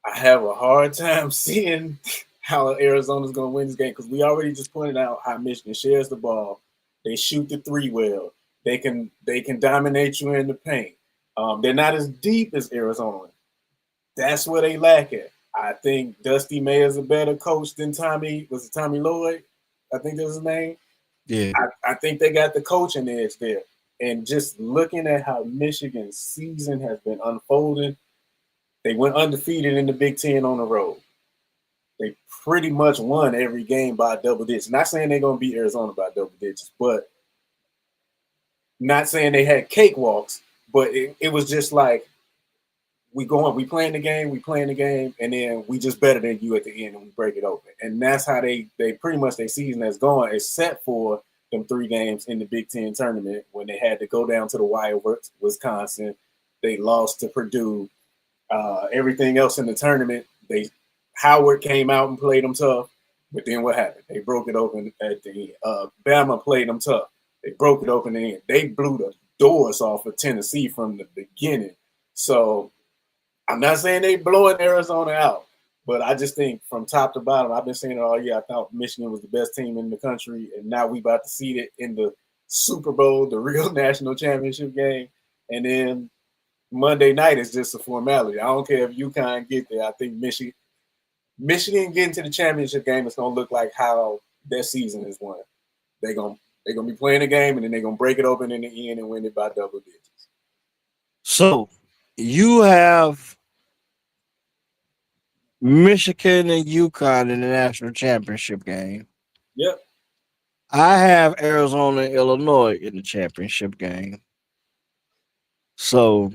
I have a hard time seeing how Arizona's going to win this game because we already just pointed out how Michigan shares the ball. They shoot the three well. They can dominate you in the paint. They're not as deep as Arizona. That's where they lack it. I think Dusty May is a better coach than Tommy. Was it Tommy Lloyd? I think that's his name. Yeah. I think they got the coaching edge there. And just looking at how Michigan's season has been unfolding, they went undefeated in the Big Ten on the road. They pretty much won every game by double digits. Not saying they're going to beat Arizona by double digits, but not saying they had cakewalks, but it was just like we playing the game, and then we just better than you at the end and we break it open. And that's how they pretty much their season has gone, except for them 3 games in the Big Ten tournament when they had to go down to the wire with Wisconsin. They lost to Purdue. Everything else in the tournament, Howard came out and played them tough, but then what happened? They broke it open at the end. Bama played them tough. They broke it open at the end. They blew the doors off of Tennessee from the beginning. So I'm not saying they blowing Arizona out, but I just think from top to bottom, I've been saying it all year. I thought Michigan was the best team in the country, and now we about to see it in the Super Bowl, the real national championship game, and then Monday night is just a formality. I don't care if UConn get there. I think Michigan getting to the championship game is going to look like how their season is won. They're gonna be playing a game, and then they're gonna break it open in the end and win it by double digits. So you have Michigan and UConn in the national championship game. Yep. I have Arizona and Illinois in the championship game. So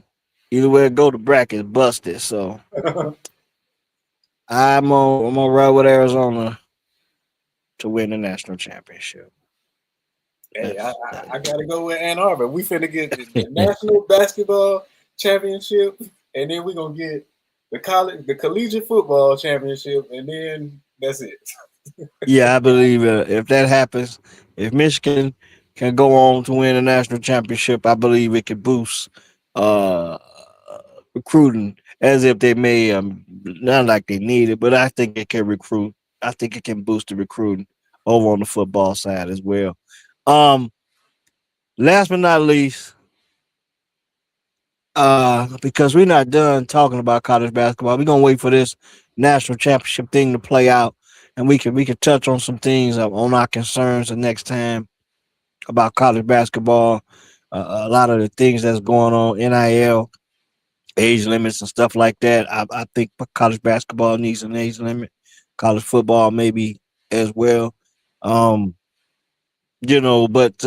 either way it go, the bracket busted. So I'm gonna ride with Arizona to win the national championship. Hey, I gotta go with Ann Arbor. We finna get the national basketball championship, and then we're gonna get the collegiate football championship, and then that's it. Yeah, I believe if that happens, if Michigan can go on to win a national championship, I believe it could boost uh, recruiting as if they may not like they need it, but I think it can recruit. I think it can boost the recruiting over on the football side as well. Last but not least, because we're not done talking about college basketball, we're gonna wait for this national championship thing to play out, and we can touch on some things on our concerns the next time about college basketball. A lot of the things that's going on, NIL, age limits, and stuff like that. I think college basketball needs an age limit. College football maybe as well. Um, but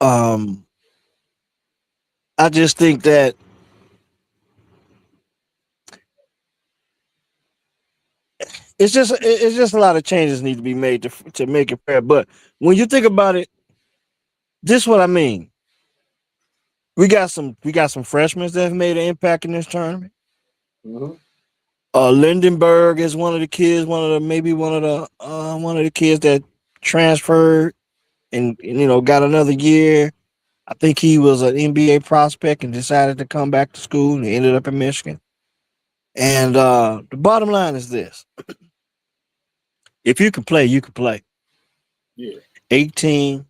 um, I just think that it's just a lot of changes need to be made to make it fair. But when you think about it, this is what I mean. We got some freshmen that have made an impact in this tournament. Mm-hmm. Lindenberg is one of the kids, one of the kids that transferred and got another year. I think he was an NBA prospect and decided to come back to school and he ended up in Michigan. And the bottom line is this: if you can play, you can play. Yeah. 18.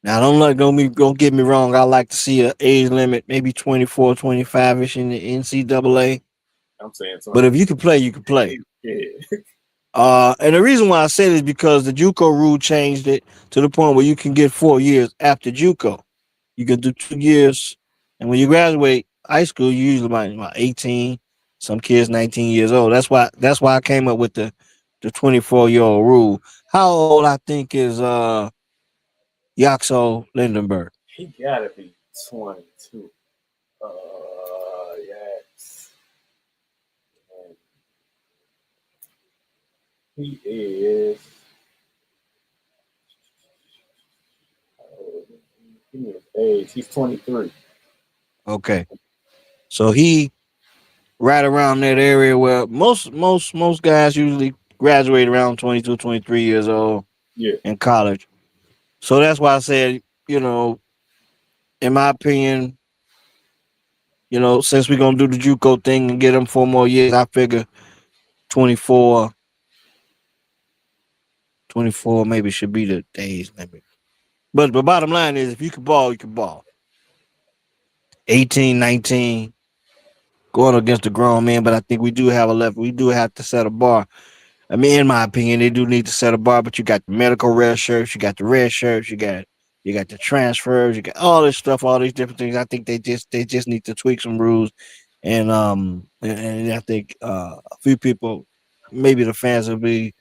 Now, don't get me wrong. I like to see an age limit, maybe 24, 25-ish in the NCAA. I'm saying something. But if you can play, you can play. Yeah. And the reason why I say this is because the JUCO rule changed it to the point where you can get 4 years after JUCO. You can do 2 years, and when you graduate high school, you usually about 18. Some kids 19 years old. That's why I came up with the 24-year-old rule. How old I think is Yaxo Lindenberg? He gotta be 22. Yes. He is. Give me his age. He's 23. Okay, so he right around that area where most guys usually graduate around 22, 23 years old. Yeah. In college. So that's why I said, in my opinion, since we're gonna do the JUCO thing and get them 4 more years, I figure 24 maybe should be the age limit. But the bottom line is if you can ball, you can ball. 18, 19, going against the grown men, but I think we do have to set a bar. I mean, in my opinion, they do need to set a bar, but you got the medical red shirts, you got the red shirts, you got the transfers, you got all this stuff, all these different things. I think they just need to tweak some rules, and I think a few people, maybe the fans will be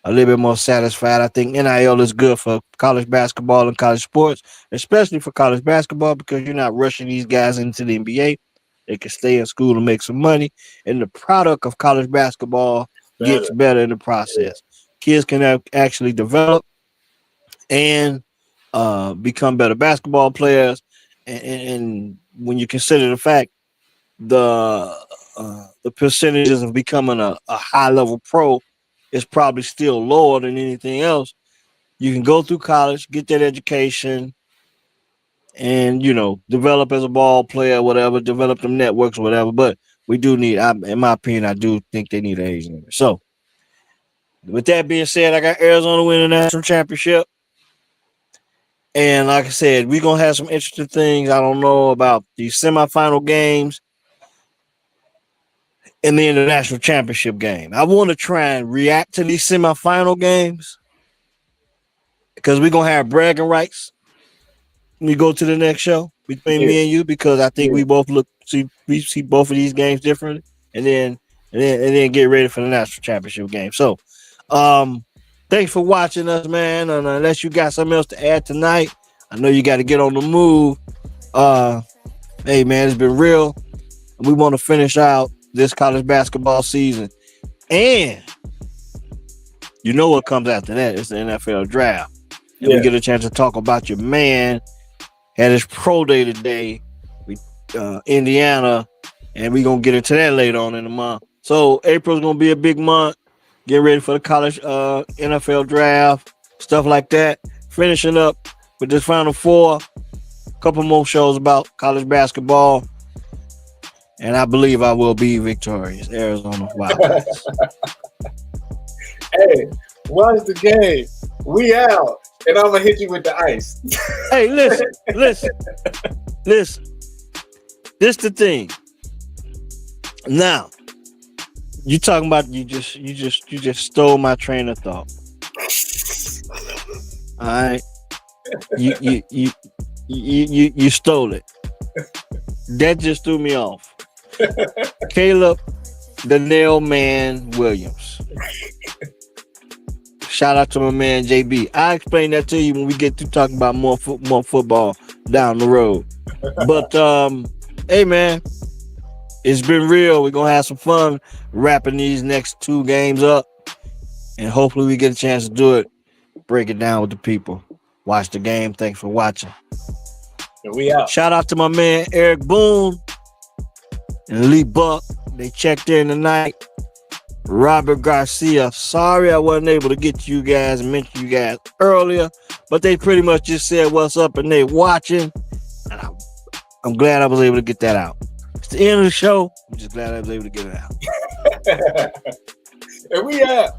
a little bit more satisfied. I think NIL is good for college basketball and college sports, especially for college basketball because you're not rushing these guys into the NBA. They can stay in school and make some money, and the product of college basketball gets better in the process. Kids can actually develop and become better basketball players. And when you consider the fact the percentages of becoming a high level pro is probably still lower than anything else, you can go through college, get that education, and develop as a ball player, whatever, develop them networks, whatever. But we do need, in my opinion, I do think they need an age limit. So, with that being said, I got Arizona winning the national championship. And like I said, we're going to have some interesting things. I don't know about the semifinal games and then the national championship game. I want to try and react to these semifinal games because we're going to have bragging rights when we go to the next show between me and you because I think we both we see both of these games differently and then get ready for the national championship game. So, thanks for watching us, man. And unless you got something else to add tonight, I know you got to get on the move. Hey, man, it's been real. We want to finish out this college basketball season. And you know what comes after that? It's the NFL draft. And we get a chance to talk about your man. Had his pro day today with Indiana. And we're going to get into that later on in the month. So April's going to be a big month. Get ready for the college NFL draft, stuff like that. Finishing up with this Final Four. A couple more shows about college basketball. And I believe I will be victorious. Arizona Wildcats. Hey, watch the game. We out. And I'm going to hit you with the ice. Hey, listen. This the thing. Now, you talking about you just stole my train of thought. All right. You stole it. That just threw me off. Caleb the Nail Man Williams. Shout out to my man JB. I explain that to you when we get to talking about more football down the road. But hey man, It's been real. We're going to have some fun wrapping these next 2 games up. And hopefully we get a chance to do it. Break it down with the people. Watch the game. Thanks for watching. And we out. Shout out to my man Eric Boone and Lee Buck. They checked in tonight. Robert Garcia. Sorry I wasn't able to get you guys and mention you guys earlier, but they pretty much just said what's up and they watching. And I'm glad I was able to get that out. It's the end of the show. I'm just glad I was able to get it out. And we out.